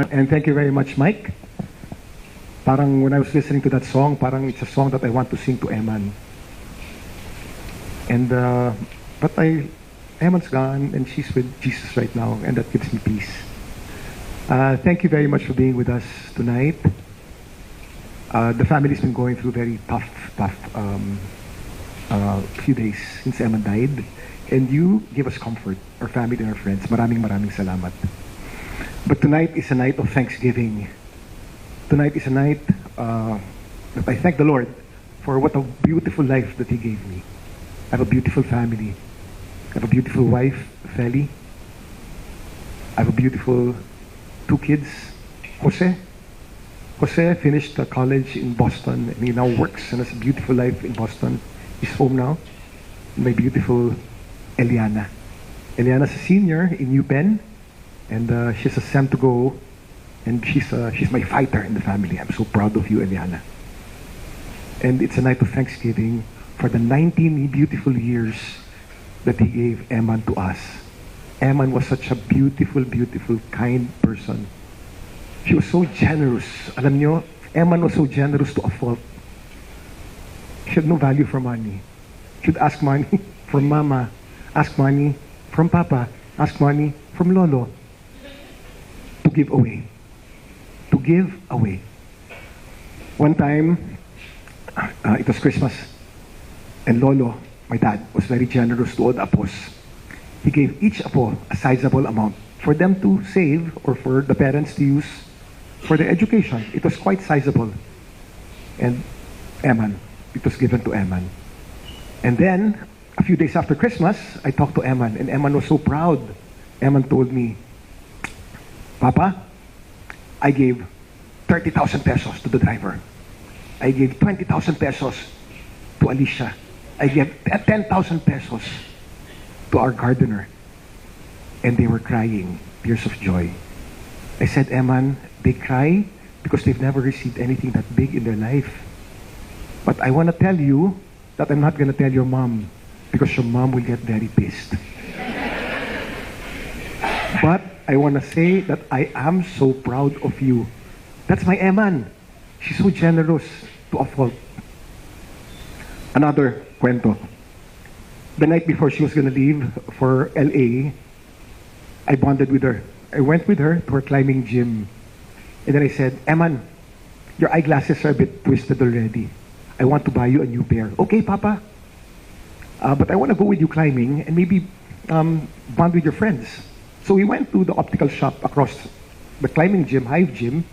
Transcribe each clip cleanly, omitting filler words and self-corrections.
And thank you very much, Mike. Parang when I was listening to that song, parang it's a song that I want to sing to Emman. And, but Emman's gone and she's with Jesus right now, and that gives me peace. Thank you very much for being with us tonight. The family's been going through very tough few days since Emman died. And you give us comfort, our family and our friends. Maraming salamat. But tonight is a night of thanksgiving. Tonight is a night that I thank the Lord for what a beautiful life that He gave me. I have a beautiful family. I have a beautiful wife, Feli. I have a beautiful 2 kids. Jose finished college in Boston, and he now works and has a beautiful life in Boston. He's home now. My beautiful Eliana. Eliana's a senior in UPenn, and she's a SEM to go, and she's my fighter in the family. I'm so proud of you, Eliana. And it's a night of thanksgiving for the 19 beautiful years that He gave Emman to us. Emman was such a beautiful, kind person. She was so generous. Alam nyo, Emman was so generous to a fault. She had no value for money. She would ask money from Mama, ask money from Papa, ask money from Lolo to give away. To give away. One time, it was Christmas, and Lolo, my dad, was very generous to all the apos. He gave each apo a sizable amount for them to save or for the parents to use for their education. It was quite sizable. And Emman, it was given to Emman. And then, a few days after Christmas, I talked to Emman, and Emman was so proud. Emman told me, Papa, I gave 30,000 pesos to the driver. I gave 20,000 pesos to Alicia. I gave 10,000 pesos to our gardener. And they were crying, tears of joy. I said, Emman, they cry because they've never received anything that big in their life. But I want to tell you that I'm not going to tell your mom, because your mom will get very pissed. But I want to say that I am so proud of you. That's my Emman. She's so generous to a fault. Another kwento. The night before she was going to leave for LA, I bonded with her. I went with her to her climbing gym. And then I said, Emman, your eyeglasses are a bit twisted already. I want to buy you a new pair. Okay, Papa. But I want to go with you climbing and maybe bond with your friends. So we went to the optical shop across the climbing gym, Hive Gym,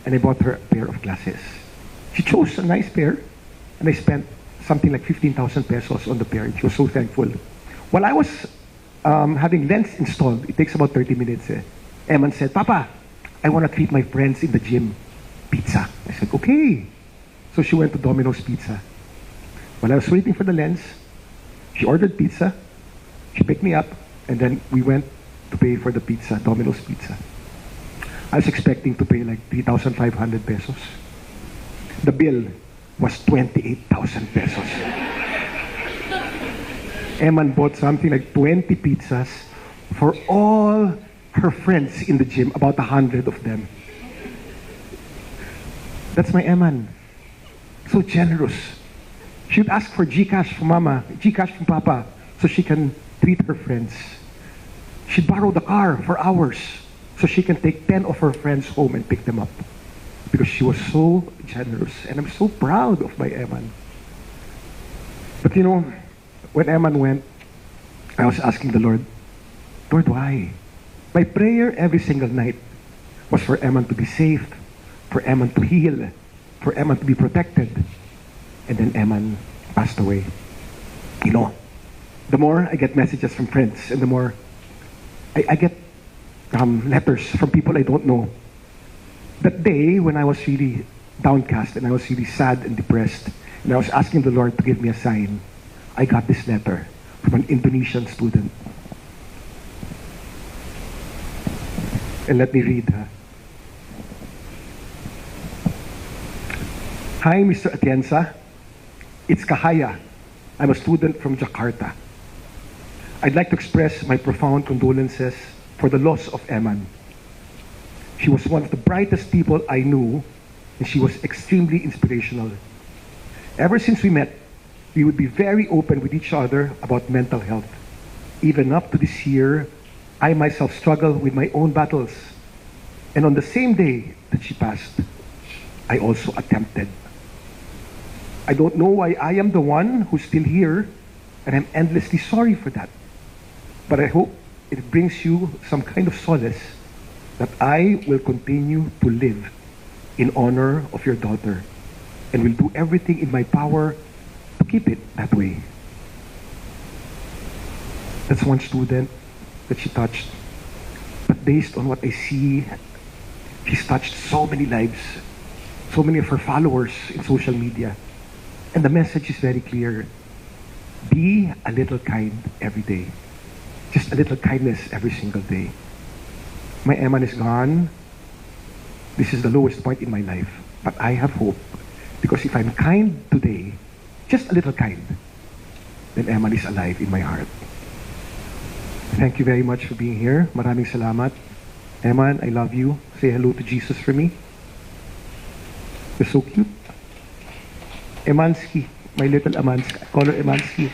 and I bought her a pair of glasses. She chose a nice pair, and I spent something like 15,000 pesos on the pair. She was so thankful. While I was having lens installed, it takes about 30 minutes. Emman said, Papa, I want to treat my friends in the gym pizza. I said, okay. So she went to Domino's Pizza. While I was waiting for the lens, she ordered pizza, she picked me up, and then we went to pay for the pizza, Domino's Pizza. I was expecting to pay like 3,500 pesos. The bill was 28,000 pesos. Emman bought something like 20 pizzas for all her friends in the gym, about 100 of them. That's my Emman. So generous. She would ask for GCash from Mama, GCash from Papa, so she can treat her friends. She'd borrow the car for hours so she can take 10 of her friends home and pick them up. Because she was so generous. And I'm so proud of my Emman. But you know, when Emman went, I was asking the Lord, Lord, why? My prayer every single night was for Emman to be safe, for Emman to heal, for Emman to be protected. And then Emman passed away. You know, the more I get messages from friends, and the more I get letters from people I don't know. That day when I was really downcast and I was really sad and depressed, and I was asking the Lord to give me a sign, I got this letter from an Indonesian student. And let me read. Hi, Mr. Atienza. It's Kahaya. I'm a student from Jakarta. I'd like to express my profound condolences for the loss of Emman. She was one of the brightest people I knew, and she was extremely inspirational. Ever since we met, we would be very open with each other about mental health. Even up to this year, I myself struggle with my own battles. And on the same day that she passed, I also attempted. I don't know why I am the one who's still here, and I'm endlessly sorry for that. But I hope it brings you some kind of solace that I will continue to live in honor of your daughter and will do everything in my power to keep it that way. That's one student that she touched. But based on what I see, she's touched so many lives, so many of her followers in social media. And the message is very clear. Be a little kind every day. Just a little kindness every single day. My Emman is gone. This is the lowest point in my life. But I have hope. Because if I'm kind today, just a little kind, then Emman is alive in my heart. Thank you very much for being here. Maraming salamat. Emman, I love you. Say hello to Jesus for me. You're so cute. Emanski, my little Emanski. I call her Emanski.